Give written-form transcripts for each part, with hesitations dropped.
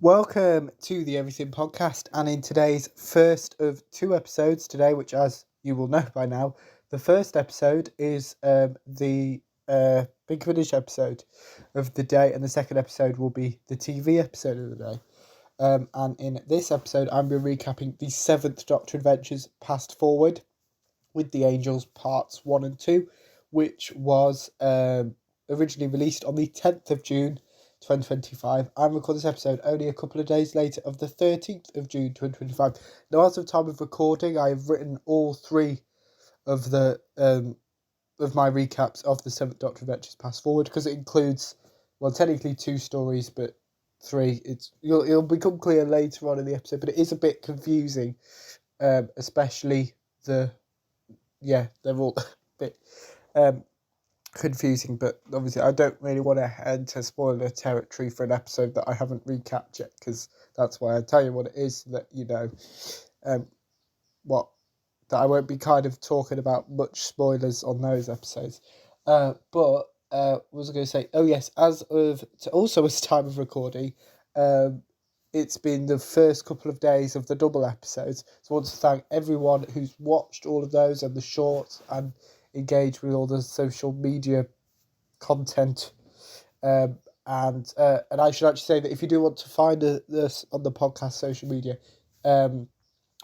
Welcome to the Everything Podcast, and in today's first of two episodes today, which, as you will know by now, the first episode is the Big Finish episode of the day, and the second episode will be the TV episode of the day. And in this episode, I'm going to be recapping the Seventh Doctor Adventures Past Forward with the Angels Parts 1 and 2, which was originally released on the 10th of June 2025. I'm recording this episode only a couple of days later of the 13th of June 2025. Now, as of time of recording, I have written all three of the of my recaps of the Seventh Doctor Adventures Past Forward, because it includes, well, technically two stories, but three. It'll become clear later on in the episode, but it is a bit confusing, especially they're all a bit confusing, but obviously I don't really want to enter spoiler territory for an episode that I haven't recapped yet, because that's why I tell you what it is, so that you know that I won't be kind of talking about much spoilers on those episodes. But what was I going to say? Oh yes, as time of recording, it's been the first couple of days of the double episodes. So I want to thank everyone who's watched all of those and the shorts and engaged with all the social media content. And I should actually say that if you do want to find this on the podcast social media,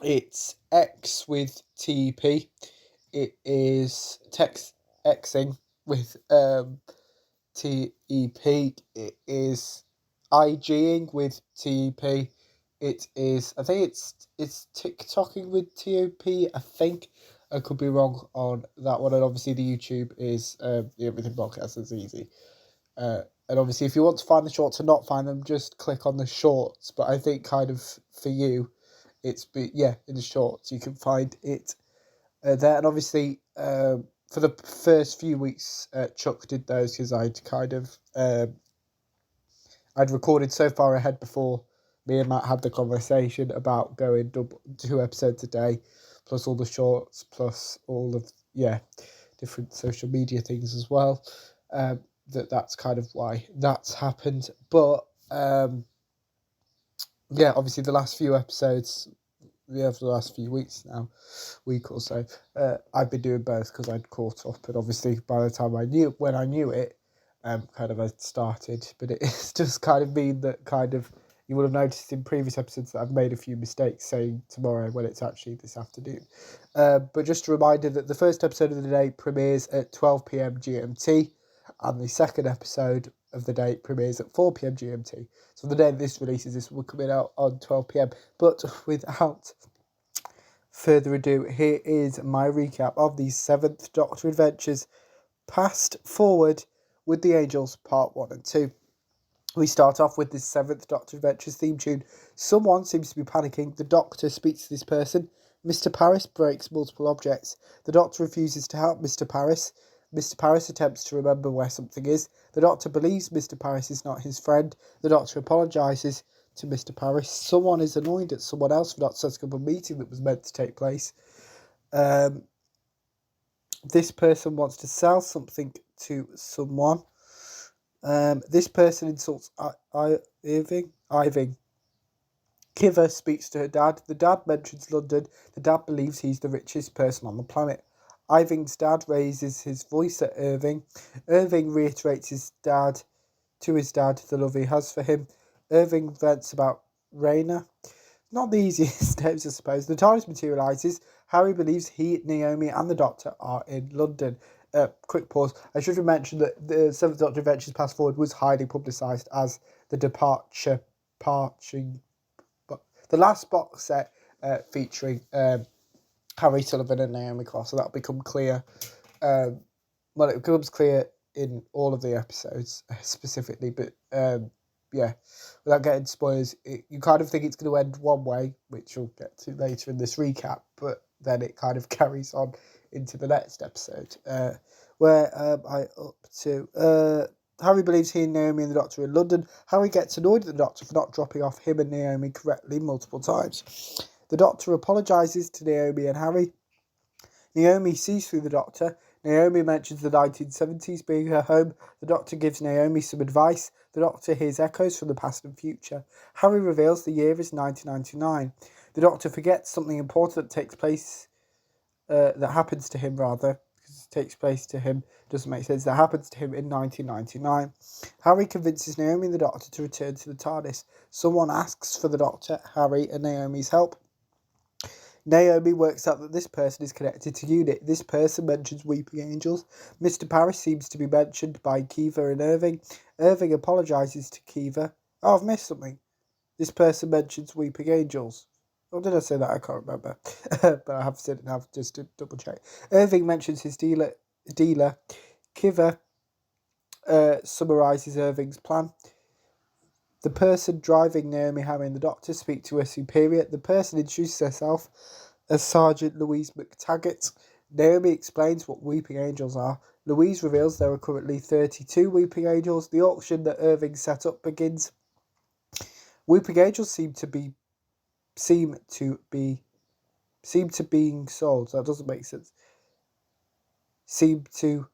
it's X with TEP. It is text Xing with TEP. It is IGing with TEP. It is, I think it's TikToking with TOP, I think. I could be wrong on that one. And obviously the YouTube is the Everything Podcast is easy. And obviously if you want to find the shorts and not find them, just click on the shorts. But I think kind of for you, in the shorts you can find it there. And obviously for the first few weeks, Chuck did those because I'd recorded so far ahead before me and Matt had the conversation about going two episodes a day, plus all the shorts, plus all of different social media things as well. That's kind of why that's happened. But obviously the last few episodes, for the last few weeks now, week or so, I've been doing both because I'd caught up, and obviously by the time I knew it, kind of had started. But it's just kind of mean that kind of you would have noticed in previous episodes that I've made a few mistakes saying tomorrow when it's actually this afternoon. But just a reminder that the first episode of the day premieres at 12 p.m. GMT, and the second episode of the day premieres at 4 p.m. GMT. So the day this releases, this will come out on 12 p.m. But without further ado, here is my recap of the Seventh Doctor Adventures Past Forward with the Angels Part 1 and 2. We start off with the Seventh Doctor Adventures theme tune. Someone seems to be panicking. The Doctor speaks to this person. Mr. Paris breaks multiple objects. The Doctor refuses to help Mr. Paris. Mr. Paris attempts to remember where something is. The Doctor believes Mr. Paris is not his friend. The Doctor apologises to Mr. Paris. Someone is annoyed at someone else for not setting up a meeting that was meant to take place. This person wants to sell something to someone. This person insults Irving. Kiva speaks to her dad. The dad mentions London. The dad believes he's the richest person on the planet. Irving's dad raises his voice at Irving. Irving reiterates his dad the love he has for him. Irving vents about Raina. Not the easiest names, I suppose. The TARDIS materialises. Harry believes he, Naomi, and the Doctor are in London. Quick pause. I should have mentioned that the Seventh Doctor Adventures Past Forward was highly publicised as the the last box set featuring Harry Sullivan and Naomi Cross. So that'll become clear. It becomes clear in all of the episodes specifically, but without getting spoilers, you kind of think it's going to end one way, which we'll get to later in this recap, but then it kind of carries on into the next episode, Harry believes he and Naomi and the Doctor are in London. Harry gets annoyed at the Doctor for not dropping off him and Naomi correctly multiple times. The Doctor apologises to Naomi and Harry. Naomi sees through the Doctor. Naomi mentions the 1970s being her home. The Doctor gives Naomi some advice. The Doctor hears echoes from the past and future. Harry reveals the year is 1999. The Doctor forgets something important that takes place, that happens to him rather, because it takes place to him, doesn't make sense, that happens to him in 1999. Harry convinces Naomi and the Doctor to return to the TARDIS. Someone asks for the Doctor, Harry and Naomi's help. Naomi works out that this person is connected to UNIT. This person mentions Weeping Angels. Mr. Parris seems to be mentioned by Kiva and Irving. Irving apologises to Kiva. Oh, I've missed something. This person mentions Weeping Angels. Or did I say that? I can't remember. But I have said it now just to double check. Irving mentions his dealer. Kiva summarises Irving's plan. The person driving Naomi, Harry and the Doctor speak to her superior. The person introduces herself as Sergeant Louise McTaggart. Naomi explains what Weeping Angels are. Louise reveals there are currently 32 Weeping Angels. The auction that Irving set up begins. Weeping Angels seem to being sold. That doesn't make sense. Seem to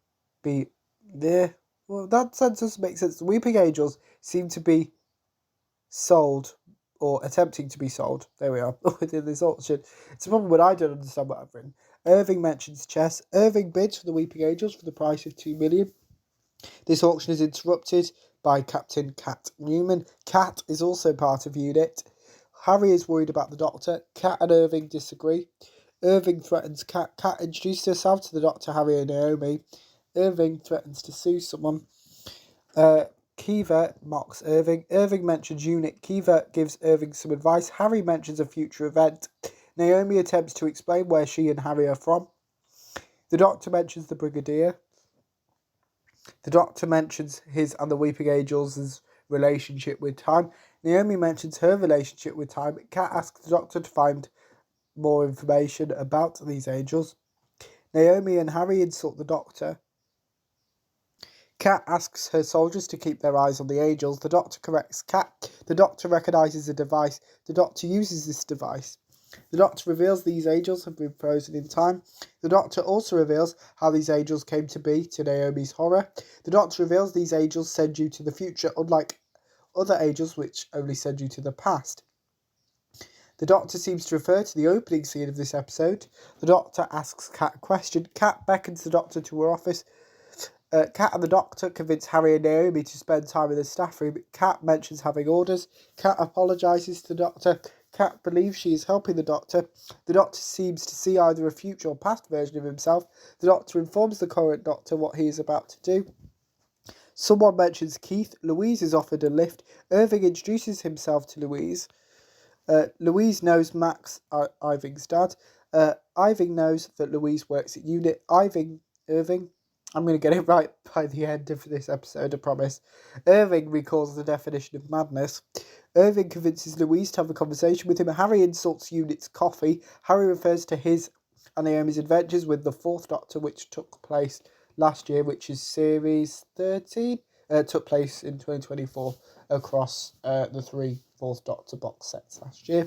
be there. Well, that sense doesn't make sense. The Weeping Angels seem to be sold or attempting to be sold. There we are. Within this auction. It's a problem when I don't understand what I've written. Irving mentions chess. Irving bids for the Weeping Angels for the price of 2 million. This auction is interrupted by Captain Cat Newman. Cat is also part of UNIT. Harry is worried about the Doctor. Cat and Irving disagree. Irving threatens Cat. Cat introduces herself to the Doctor, Harry and Naomi. Irving threatens to sue someone. Kiva mocks Irving. Irving mentions UNIT. Kiva gives Irving some advice. Harry mentions a future event. Naomi attempts to explain where she and Harry are from. The Doctor mentions the Brigadier. The Doctor mentions his and the Weeping Angels' relationship with time. Naomi mentions her relationship with time. Cat asks the Doctor to find more information about these angels. Naomi and Harry insult the Doctor. Cat asks her soldiers to keep their eyes on the angels. The Doctor corrects Cat. The Doctor recognises a device. The Doctor uses this device. The Doctor reveals these angels have been frozen in time. The Doctor also reveals how these angels came to be, to Naomi's horror. The Doctor reveals these angels send you to the future, unlike other angels which only send you to the past. The Doctor seems to refer to the opening scene of this episode. The Doctor asks Cat a question. Cat beckons the Doctor to her office. Cat and the Doctor convince Harry and Naomi to spend time in the staff room. Cat mentions having orders. Cat apologises to the Doctor. Cat believes she is helping the Doctor. The Doctor seems to see either a future or past version of himself. The Doctor informs the current Doctor what he is about to do. Someone mentions Keith. Louise is offered a lift. Irving introduces himself to Louise. Louise knows Max, Irving's dad. Irving knows that Louise works at UNIT. Irving, I'm going to get it right by the end of this episode, I promise. Irving recalls the definition of madness. Irving convinces Louise to have a conversation with him. Harry insults UNIT's coffee. Harry refers to his and Naomi's adventures with the Fourth Doctor, which took place last year, which is Series 13. Took place in 2024 across the 3 Fourth Doctor box sets last year.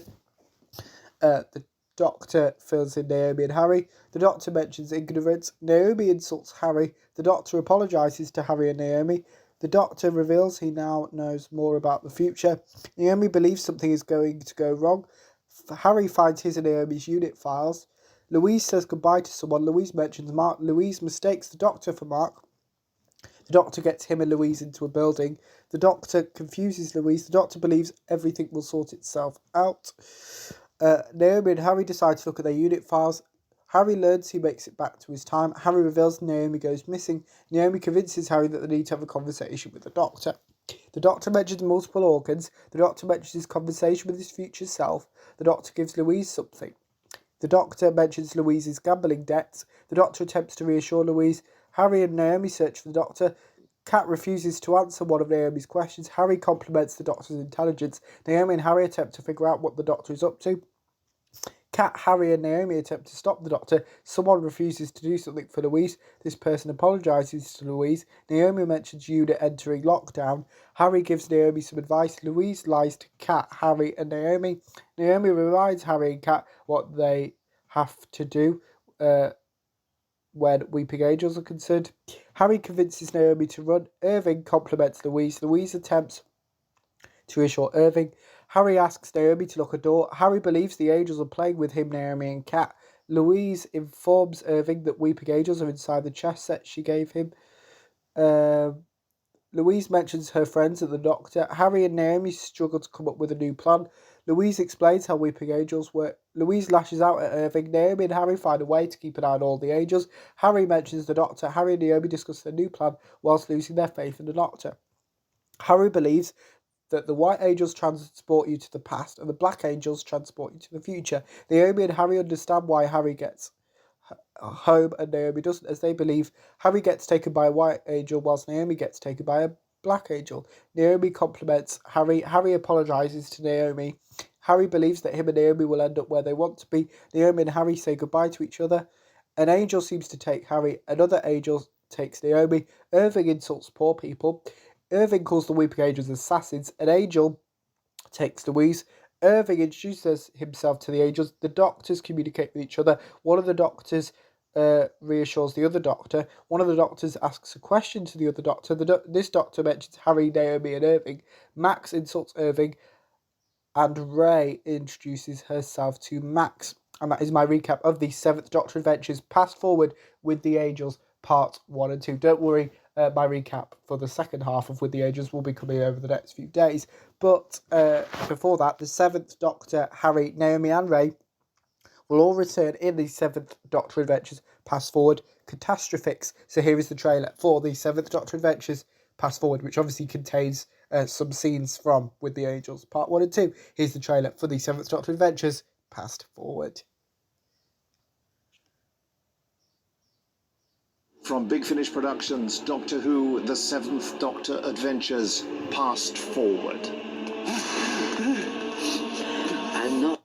The Doctor fills in Naomi and Harry. The Doctor mentions ignorance. Naomi insults Harry. The Doctor apologises to Harry and Naomi. The Doctor reveals he now knows more about the future. Naomi believes something is going to go wrong. Harry finds his and Naomi's UNIT files. Louise says goodbye to someone. Louise mentions Mark. Louise mistakes the Doctor for Mark. The Doctor gets him and Louise into a building. The Doctor confuses Louise. The Doctor believes everything will sort itself out. Naomi and Harry decide to look at their UNIT files. Harry learns he makes it back to his time. Harry reveals Naomi goes missing. Naomi convinces Harry that they need to have a conversation with the Doctor. The Doctor mentions multiple organs. The Doctor mentions his conversation with his future self. The Doctor gives Louise something. The Doctor mentions Louise's gambling debts. The Doctor attempts to reassure Louise. Harry and Naomi search for the Doctor. Cat refuses to answer one of Naomi's questions. Harry compliments the Doctor's intelligence. Naomi and Harry attempt to figure out what the Doctor is up to. Cat, Harry and Naomi attempt to stop the Doctor. Someone refuses to do something for Louise. This person apologises to Louise. Naomi mentions UNIT entering lockdown. Harry gives Naomi some advice. Louise lies to Cat, Harry and Naomi. Naomi reminds Harry and Cat what they have to do. when Weeping Angels are concerned. Harry convinces Naomi to run. Irving compliments Louise. Louise attempts to reassure Irving. Harry asks Naomi to lock a door. Harry believes the angels are playing with him, Naomi, and Kat. Louise informs Irving that Weeping Angels are inside the chess set she gave him. Louise mentions her friends and the Doctor. Harry and Naomi struggle to come up with a new plan. Louise explains how Weeping Angels work. Louise lashes out at Irving. Naomi and Harry find a way to keep an eye on all the angels. Harry mentions the Doctor. Harry and Naomi discuss their new plan whilst losing their faith in the Doctor. Harry believes that the white angels transport you to the past and the black angels transport you to the future. Naomi and Harry understand why Harry gets home and Naomi doesn't, as they believe Harry gets taken by a white angel whilst Naomi gets taken by a black angel. Naomi compliments Harry. Harry apologises to Naomi. Harry believes that him and Naomi will end up where they want to be. Naomi and Harry say goodbye to each other. An angel seems to take Harry. Another angel takes Naomi. Irving insults poor people. Irving calls the Weeping Angels assassins. An angel takes Louise. Irving introduces himself to the angels. The doctors communicate with each other. One of the doctors reassures the other doctor. One of the doctors asks a question to the other doctor. This doctor mentions Harry, Naomi, and Irving. Max insults Irving, and Ray introduces herself to Max. And that is my recap of the Seventh Doctor Adventures Past Forward with the Angels, Part 1 and 2. Don't worry, my recap for the second half of With the Angels will be coming over the next few days. But before that, the Seventh Doctor, Harry, Naomi, and Ray will all return in the Seventh Doctor Adventures Past Forward Catastrophics. So here is the trailer for the Seventh Doctor Adventures Past Forward, which obviously contains some scenes from With the Angels Part 1 and 2. Here's the trailer for the Seventh Doctor Adventures Past Forward. From Big Finish Productions, Doctor Who, The Seventh Doctor Adventures, Past Forward. I'm not.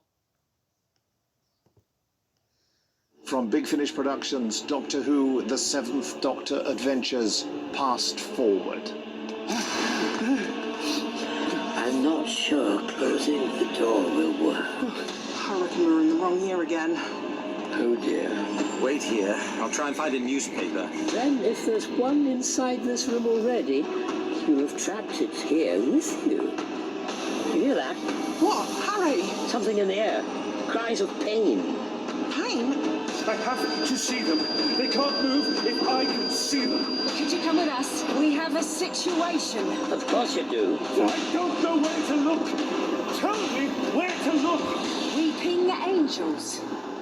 From Big Finish Productions, Doctor Who, The Seventh Doctor Adventures, Past Forward. I'm not sure closing the door will work. I reckon we're in the wrong year again. Oh dear. Wait here. I'll try and find a newspaper. Then, if there's one inside this room already, you have trapped it here with you. You hear that? What? Harry? Something in the air. Cries of pain. Pain? I have to see them. They can't move if I can see them. Could you come with us? We have a situation. Of course you do. I don't know where to look. Tell me where to look. Weeping Angels.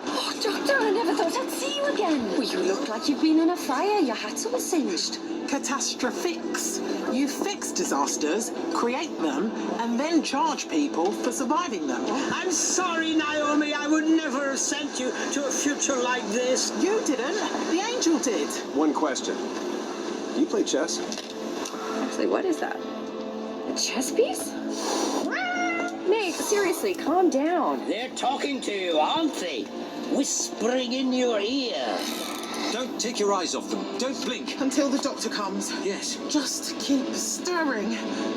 Oh, Doctor, I never thought I'd see you again. Well, you look like you've been in a fire. Your hat's all singed. Catastrophics. You fix disasters, create them, and then charge people for surviving them. I'm sorry, Naomi. I would never have sent you to a future like this. You didn't. The angel did. One question. Do you play chess? Actually, what is that? A chess piece? Nate, seriously, calm down. They're talking to you, aren't they? Whispering in your ear. Don't take your eyes off them. Don't blink. Until the doctor comes. Yes. Just keep stirring.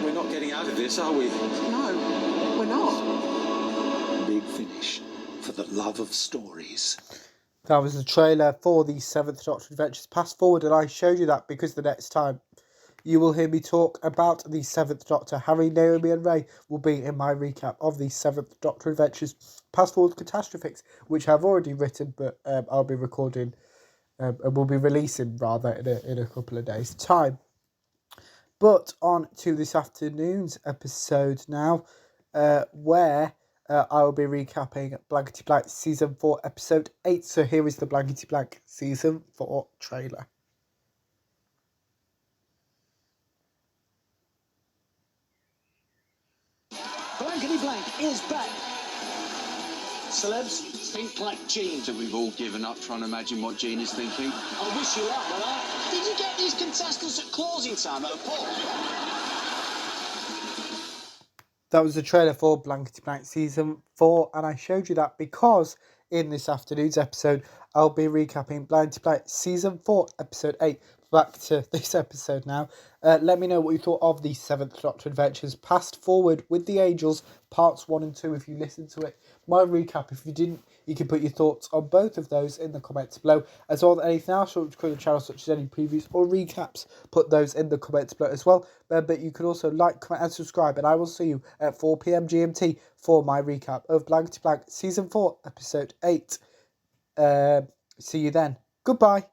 We're not getting out of this, are we? No, we're not. Big Finish, for the love of stories. That was the trailer for the Seventh Doctor Adventures Past Forward, and I showed you that because the next time you will hear me talk about the Seventh Doctor, Harry, Naomi, and Ray will be in my recap of the Seventh Doctor Adventures Past Forward Catastrophics, which I've already written, but I'll be recording and will be releasing rather in a couple of days' time. But on to this afternoon's episode now, where I will be recapping Blankety Blank Season 4, Episode 8. So here is the Blankety Blank Season 4 trailer. Blankety Blank is back. Celebs think like Gene. So we've all given up trying to imagine what Gene is thinking. I wish you luck, will I? Did you get these contestants at closing time at a pub? That was the trailer for Blankety Blank Season 4, and I showed you that because in this afternoon's episode, I'll be recapping Blankety Blank Season 4, Episode 8, back to this episode now. Let me know what you thought of the 7th Doctor Adventures Past Forward with the Angels, parts 1 and 2 if you listened to it. My recap, if you didn't, you can put your thoughts on both of those in the comments below. As well as anything else you want to cover the channel, such as any previews or recaps, put those in the comments below as well. But you can also like, comment and subscribe, and I will see you at 4 PM GMT for my recap of Blankety Blank Season 4, Episode 8. See you then. Goodbye.